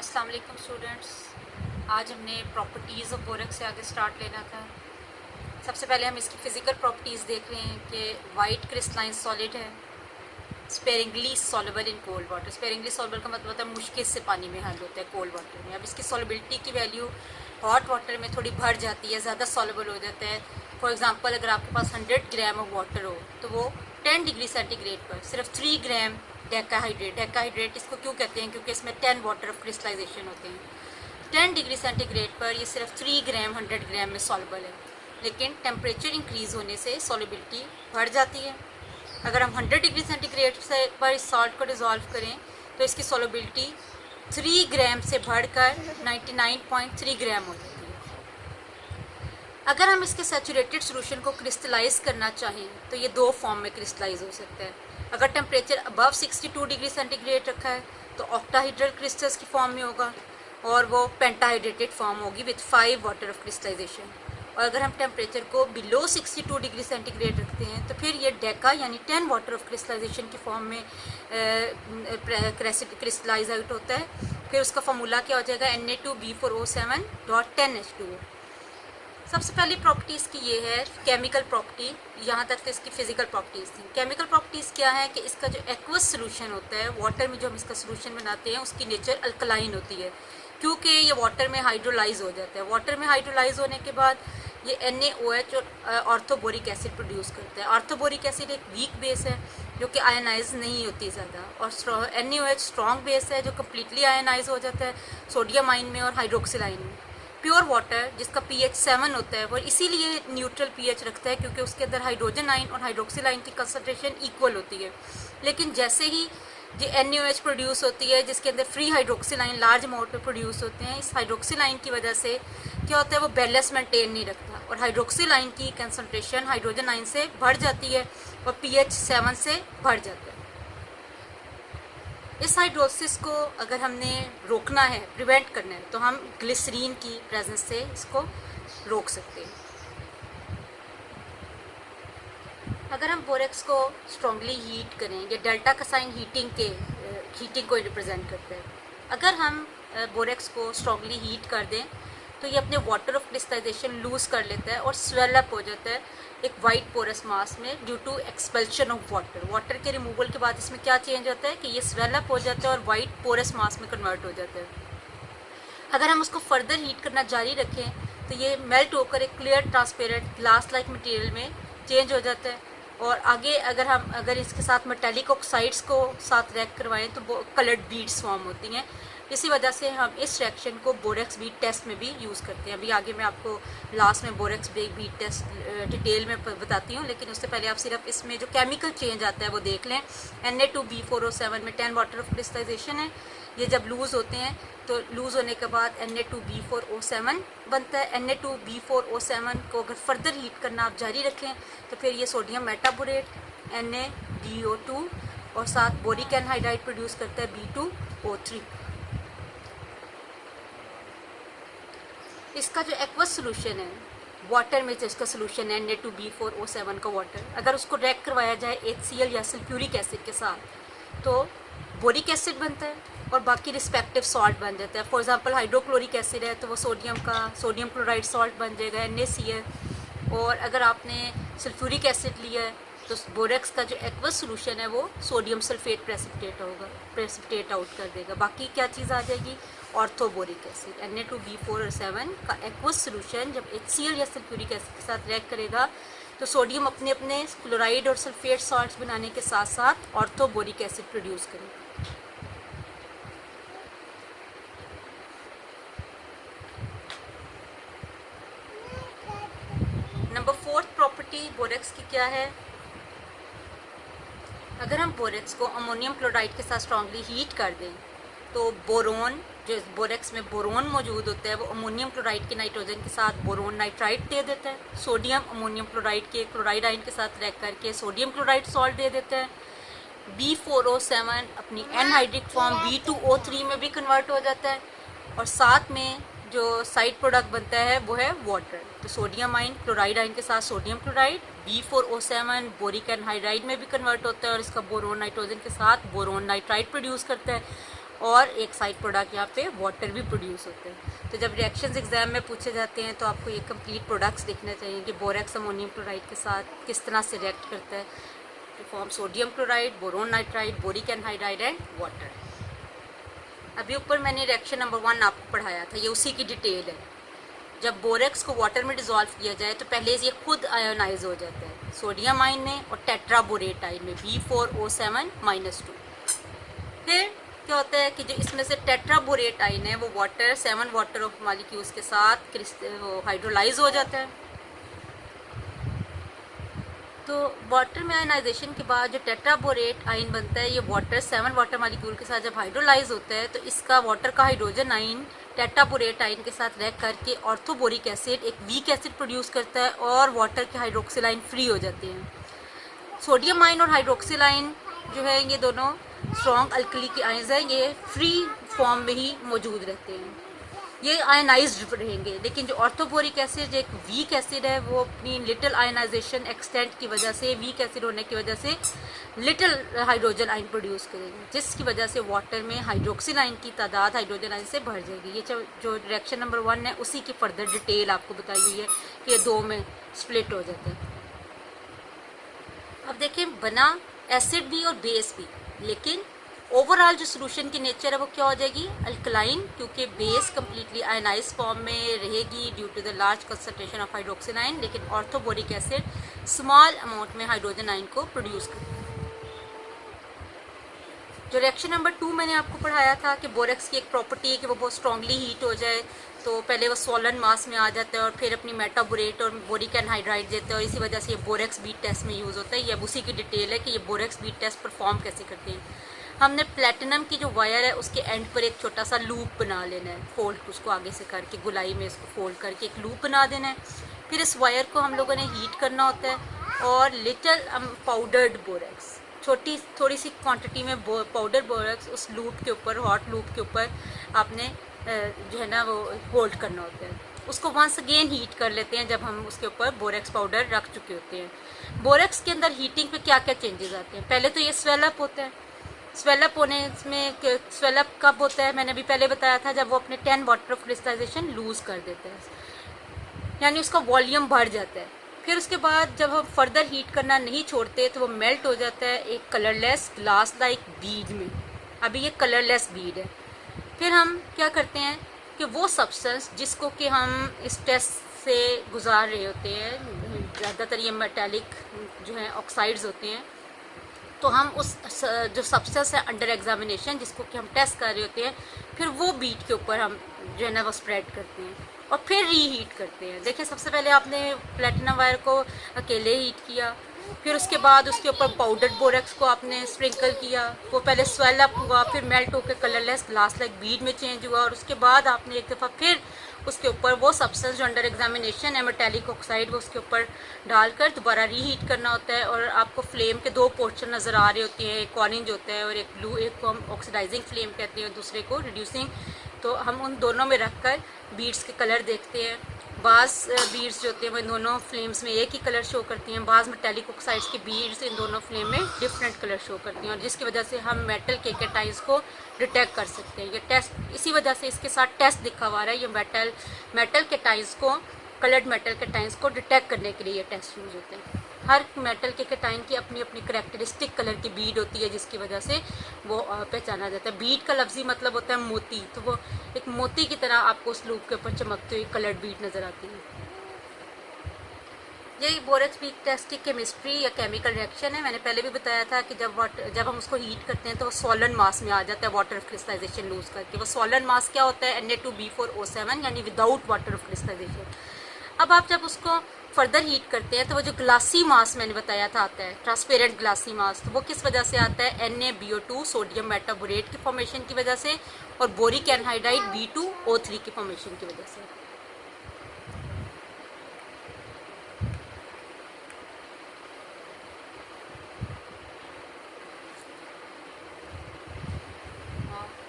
अस्सलाम वालेकुम स्टूडेंट्स। आज हमने प्रॉपर्टीज़ ऑफ बोरेक्स से आगे स्टार्ट लेना था। सबसे पहले हम इसकी फ़िज़िकल प्रॉपर्टीज़ देख रहे हैं कि वाइट क्रिस्टलाइन सॉलिड है, sparingly soluble in cold water. Sparingly soluble का मतलब होता है मुश्किल से पानी में हल होता है कोल्ड वाटर में। अब इसकी सॉल्युबिलिटी की वैल्यू हॉट वाटर में थोड़ी बढ़ जाती है, ज़्यादा सॉल्युबल हो जाता है। फॉर एग्जांपल अगर आपके पास 100 ग्राम ऑफ वाटर हो तो वो 10 डिग्री सेंटीग्रेड पर सिर्फ 3 ग्राम डेकाहाइड्रेट इसको क्यों कहते हैं, क्योंकि इसमें 10 वाटर ऑफ क्रिस्टलाइजेशन होते हैं। 10 डिग्री सेंटीग्रेड पर ये सिर्फ 3 ग्राम 100 ग्राम में सॉल्युबल है, लेकिन टेम्परेचर इंक्रीज़ होने से सॉल्युबिलिटी बढ़ जाती है। अगर हम 100 डिग्री सेंटीग्रेड से पर इस सॉल्ट को डिज़ोल्व करें तो इसकी सॉल्युबिलिटी 3 ग्राम से बढ़कर 99.3 ग्राम हो जाती है। अगर हम इसके सैचुरेटेड सोल्यूशन को क्रिस्टलाइज करना चाहें तो ये दो फॉर्म में क्रिस्टलाइज हो सकता है। अगर टेम्परेचर अबव 62 डिग्री सेंटीग्रेड रखा है तो ऑक्टाहाइड्रल क्रिस्टल्स की फॉर्म में होगा और वो पेंटाहाइड्रेटेड फॉर्म होगी विथ 5 वाटर ऑफ क्रिस्टलाइजेशन। और अगर हम टेम्परेचर को बिलो 62 डिग्री सेंटीग्रेड रखते हैं तो फिर ये डेका यानी 10 वाटर ऑफ क्रिस्टलाइजेशन की फॉर्म में क्रिस्टलाइज आउट होता है। फिर उसका फार्मूला क्या हो जाएगा, Na2B4O7.10H2O। सबसे पहली प्रॉपर्टीज़ की ये है केमिकल प्रॉपर्टी। यहाँ तक तो इसकी फिजिकल प्रॉपर्टीज़ थी। केमिकल प्रॉपर्टीज़ क्या है कि इसका जो एक्वस सोल्यूशन होता है, वाटर में जो हम इसका सोल्यूशन बनाते हैं, उसकी नेचर अल्कलाइन होती है, क्योंकि ये वाटर में हाइड्रोलाइज हो जाता है। वाटर में हाइड्रोलाइज होने के बाद ये NaOH और ऑर्थोबोरिक एसिड प्रोड्यूस करता है। ऑर्थोबोरिक एसिड एक वीक बेस है जो कि आयनाइज नहीं होती ज़्यादा, और NaOH स्ट्रॉन्ग बेस है जो कम्प्लीटली आयनाइज हो जाता है सोडियम आइन में और हाइड्रोक्सिल आइन में। प्योर वाटर जिसका pH 7 होता है वो इसीलिए न्यूट्रल pH रखता है क्योंकि उसके अंदर हाइड्रोजन आइन और हाइड्रोक्सिल आइन की कंसनट्रेशन इक्वल होती है। लेकिन जैसे ही जो NaOH प्रोड्यूस होती है जिसके अंदर फ्री हाइड्रोक्सिल आइन लार्ज अमाउंट में प्रोड्यूस होते हैं, इस हाइड्रोक्सिल आइन की वजह से क्या होता है, वो बैलेंस मेंटेन नहीं रखता और हाइड्रोक्सिल आइन की कंसनट्रेशन हाइड्रोजन आइन से बढ़ जाती है और pH 7 से बढ़ जाता है। इस हाइड्रोसिस को अगर हमने रोकना है, प्रिवेंट करना है, तो हम ग्लिसरीन की प्रेजेंस से इसको रोक सकते हैं। अगर हम बोरेक्स को स्ट्रांगली हीट करें, ये डेल्टा का साइन हीटिंग को रिप्रेजेंट करता है। अगर हम बोरेक्स को स्ट्रांगली हीट कर दें तो ये अपने वाटर ऑफ क्रिस्टलाइजेशन लूज़ कर लेता है और स्वेल अप हो जाता है एक वाइट पोरस मास में due to expulsion of water. Water के रिमूवल के बाद इसमें क्या चेंज होता है कि ये स्वेल अप हो जाता है और वाइट पोरस मास में कन्वर्ट हो जाता है। अगर हम उसको फर्दर हीट करना जारी रखें तो ये मेल्ट होकर एक clear transparent glass like material में चेंज हो जाता है। और आगे अगर इसके साथ मेटेलिक ऑक्साइड्स को साथ रिएक्ट करवाएं तो वो कलर्ड बीड्स फॉर्म होती हैं। इसी वजह से हम इस रिएक्शन को बोरेक्स बीट टेस्ट में भी यूज़ करते हैं। अभी आगे मैं आपको लास्ट में बोरेक्स बीट टेस्ट डिटेल में बताती हूँ, लेकिन उससे पहले आप सिर्फ इसमें जो केमिकल चेंज आता है वो देख लें। Na2B4O7 में 10 वाटर ऑफ क्रिस्टलाइजेशन है। ये जब लूज़ होते हैं तो लूज़ होने के बाद Na2B4O7 बनता है। Na2B4O7 को अगर फर्दर हीट करना आप जारी रखें तो फिर ये सोडियम मेटाबोरेट NaBO2 और साथ बोरिक एनहाइड्राइड प्रोड्यूस करता है B2O3। इसका जो एक्वस सोल्यूशन है वाटर में, जो इसका सोल्यूशन है Na2B4O7 का वाटर, अगर उसको रिएक्ट करवाया जाए HCl या सल्फ्यूरिक एसिड के साथ तो बोरिक एसिड बनता है और बाकी रिस्पेक्टिव सॉल्ट बन जाता है। फॉर एग्जांपल हाइड्रोक्लोरिक एसिड है तो वो सोडियम क्लोराइड सॉल्ट बन जाएगा NaCl। और अगर आपने सल्फ्यूरिक एसिड लिया है तो बोरेक्स का जो एक्वस सोल्यूशन है वो सोडियम सल्फेट प्रेसिपिटेट आउट कर देगा। बाकी क्या चीज़ आ जाएगी, ऑर्थोबोरिक एसिड। Na2B4O7 का एक्वस सोल्यूशन जब HCl या सल्फ्यूरिक एसिड के साथ रिएक्ट करेगा तो सोडियम अपने अपने क्लोराइड और सल्फेट सॉल्ट्स बनाने के साथ साथ ऑर्थोबोरिक एसिड प्रोड्यूस करेगा। नंबर 4 प्रॉपर्टी बोरेक्स की क्या है, अगर हम बोरेक्स को अमोनियम क्लोराइड के साथ स्ट्रांगली हीट कर दें तो बोरोन, जो बोरेक्स में बोरोन मौजूद होता है, वो अमोनियम क्लोराइड के नाइट्रोजन के साथ बोरोन नाइट्राइड दे देता है। सोडियम अमोनियम क्लोराइड के क्लोराइड आयन के साथ रिएक्ट करके सोडियम क्लोराइड सॉल्ट दे देता है। B4O7 अपनी एनहाइड्रिक फॉर्म B2O3 में भी कन्वर्ट हो जाता है और साथ में जो साइड प्रोडक्ट बनता है वो है वाटर। तो सोडियम आइन क्लोराइड आइन के साथ sodium chloride B4O7 boric anhydride में भी कन्वर्ट होता है और इसका बोरोन नाइट्रोजन के साथ बोरोन नाइट्राइड प्रोड्यूस करता है। और एक साइड प्रोडक्ट यहाँ पे वाटर भी प्रोड्यूस होते हैं। तो जब रिएक्शंस एग्जाम में पूछे जाते हैं तो आपको ये कंप्लीट प्रोडक्ट्स दिखने चाहिए कि बोरेक्स अमोनियम क्लोराइड के साथ किस तरह से रिएक्ट करता है to form sodium chloride, boron nitride, boric anhydride and water. अभी ऊपर मैंने रिएक्शन नंबर 1 आपको पढ़ाया था, ये उसी की डिटेल है। जब बोरेक्स को वाटर में डिज़ोल्व किया जाए तो पहले ये खुद आयोनाइज हो जाता है सोडियम आयन में और टेट्राबोरेट आयन में B4O7-2। फिर क्या होता है कि जो इसमें से टेट्राबोरेट आयन है वो वाटर 7 वाटर ऑफ मॉलिक्यूल्स के साथ हाइड्रोलाइज हो जाता है। तो वाटर में आयनाइजेशन के बाद जो टेट्राबोरेट आयन बनता है ये वाटर 7 वाटर मॉलिक्यूल के साथ जब हाइड्रोलाइज होता है तो इसका वाटर का हाइड्रोजन आयन टेट्राबोरेट आयन के साथ रह करके ऑर्थोबोरिक एसिड एक वीक एसिड प्रोड्यूस करता है और वाटर के हाइड्रोक्सिल आयन फ्री हो जाते हैं। सोडियम आयन और हाइड्रोक्सिल आयन जो है ये दोनों स्ट्रॉन्ग अल्कली के आयन्स हैं, ये फ्री फॉर्म में ही मौजूद रहते हैं, ये आयनाइज्ड रहेंगे। लेकिन जो ऑर्थोबोरिक एसिड एक वीक एसिड है वो अपनी लिटिल आयनाइजेशन एक्सटेंट की वजह से, वीक एसिड होने की वजह से लिटिल हाइड्रोजन आयन प्रोड्यूस करेंगे, जिसकी वजह से वाटर में हाइड्रोक्सिल आयन की तादाद हाइड्रोजन आयन से बढ़ जाएगी। ये जो रिएक्शन नंबर 1 है उसी की फर्दर डिटेल आपको बताई हुई है कि ये 2 में स्प्लिट हो जाता है। अब देखें, बना एसिड भी और बेस भी, लेकिन ओवरऑल जो सोल्यूशन की नेचर है वो क्या हो जाएगी, अल्कलाइन, क्योंकि बेस कम्प्लीटली आयनाइज फॉर्म में रहेगी due to the large concentration of hydroxyl ion, लेकिन ऑर्थोबोरिक एसिड स्मॉल अमाउंट में हाइड्रोजन आयन को प्रोड्यूस करता है। जो रिएक्शन नंबर 2 मैंने आपको पढ़ाया था कि बोरेक्स की एक प्रॉपर्टी है कि वो बहुत स्ट्रांगली हीट हो जाए, तो पहले वो सोलन मास में आ जाता है और फिर अपनी मेटाबोरेट और बोरिक एनहाइड्राइड देते हैं और इसी वजह से ये बोरेक्स बीट टेस्ट में यूज़ होता है। ये अब उसी की डिटेल है कि ये बोरेक्स बीट टेस्ट परफॉर्म कैसे करते हैं। हमने प्लेटिनम की जो वायर है उसके एंड पर एक छोटा सा लूप बना लेना है, फोल्ड उसको आगे से करके गुलाई में इसको फोल्ड करके एक लूप बना देना है। फिर इस वायर को हम लोगों ने हीट करना होता है और लिटिल पाउडर्ड बोरेक्स, थोड़ी सी क्वांटिटी में पाउडर बोरेक्स उस लूप के ऊपर, हॉट लूप के ऊपर आपने जो है ना वो होल्ड करना होता है। उसको वंस अगेन हीट कर लेते हैं जब हम उसके ऊपर बोरेक्स पाउडर रख चुके होते हैं। बोरेक्स के अंदर हीटिंग पे क्या क्या चेंजेस आते हैं, पहले तो ये स्वेलअप होता है। स्वेलअप होने में स्वेलअप कब होता है, मैंने अभी पहले बताया था, जब वो अपने 10 वाटर ऑफ क्रिस्टलाइजेशन लूज़ कर देता है, यानी उसका वॉल्यूम बढ़ जाता है। फिर उसके बाद जब हम फर्दर हीट करना नहीं छोड़ते तो वो मेल्ट हो जाता है एक कलरलेस ग्लास लाइक बीड में। अभी ये कलरलेस बीड है। फिर हम क्या करते हैं कि वो सब्सटेंस जिसको कि हम इस टेस्ट से गुजार रहे होते हैं, ज़्यादातर ये मेटालिक जो है ऑक्साइड्स होते हैं, तो हम उस जो सब्सटेंस है अंडर एग्जामिनेशन जिसको कि हम टेस्ट कर रहे होते हैं, फिर वो बीट के ऊपर हम जो है ना वो स्प्रेड करते हैं और फिर रीहीट करते हैं। देखिए, सबसे पहले आपने प्लेटिनम वायर को अकेले हीट किया, फिर उसके बाद उसके ऊपर पाउडर्ड बोरेक्स को आपने स्प्रिंकल किया, वो पहले स्वेल अप हुआ, फिर मेल्ट होकर कलरलेस ग्लास लाइक बीड में चेंज हुआ, और उसके बाद आपने एक दफ़ा फिर उसके ऊपर वो सब्सटेंस जो अंडर एग्जामिनेशन है मेटालिक ऑक्साइड, वो उसके ऊपर डालकर दोबारा रीहीट करना होता है। और आपको फ्लेम के 2 पोर्शन नज़र आ रहे होते हैं, एक ऑरेंज होता है और एक ब्लू, एक को हम ऑक्सीडाइजिंग फ्लेम कहते हैं और दूसरे को रिड्यूसिंग। तो हम उन दोनों में रख कर बीड्स के कलर देखते हैं। बाज़ बीड्स जो होते हैं वो इन दोनों फ्लेम्स में एक ही कलर शो करती हैं, बाज़ मेटालिक ऑक्साइड्स की बीड्स इन दोनों फ्लेम में डिफरेंट कलर शो करती हैं, और जिसकी वजह से हम मेटल के कैटाइंस को डिटेक्ट कर सकते हैं। ये टेस्ट इसी वजह से इसके साथ टेस्ट दिखा हुआ है, ये मेटल कैटाइंस को, कलर्ड मेटल कैटाइंस को डिटेक्ट करने के लिए ये टेस्ट यूज़ होते हैं। हर मेटल के कैटाइन की अपनी अपनी करेक्टरिस्टिक कलर की बीड होती है, जिसकी वजह से वो पहचाना जाता है। बीड का लफ्जी मतलब होता है मोती, तो वो एक मोती की तरह आपको उस लूप के ऊपर चमकती हुई कलर्ड बीड नज़र आती है। ये बोरेक्स बीट टेस्ट की केमिस्ट्री या केमिकल रिएक्शन है। मैंने पहले भी बताया था कि जब हम उसको हीट करते हैं तो वो सॉलन मास में आ जाता है वाटर ऑफ क्रिस्टलाइजेशन लूज करके। वो सॉलन मास क्या होता है, Na2B4O7, यानी विदाउट वाटर ऑफ क्रिस्टलाइजेशन। अब आप जब उसको फर्दर हीट करते हैं तो वो जो ग्लासी मास मैंने बताया था आता है, ट्रांसपेरेंट ग्लासी मास, तो वो किस वजह से आता है, NaBO2 सोडियम मेटाबोरेट की फॉर्मेशन की वजह से और बोरिक एनहाइड्राइड B2O3 की फॉर्मेशन की वजह से।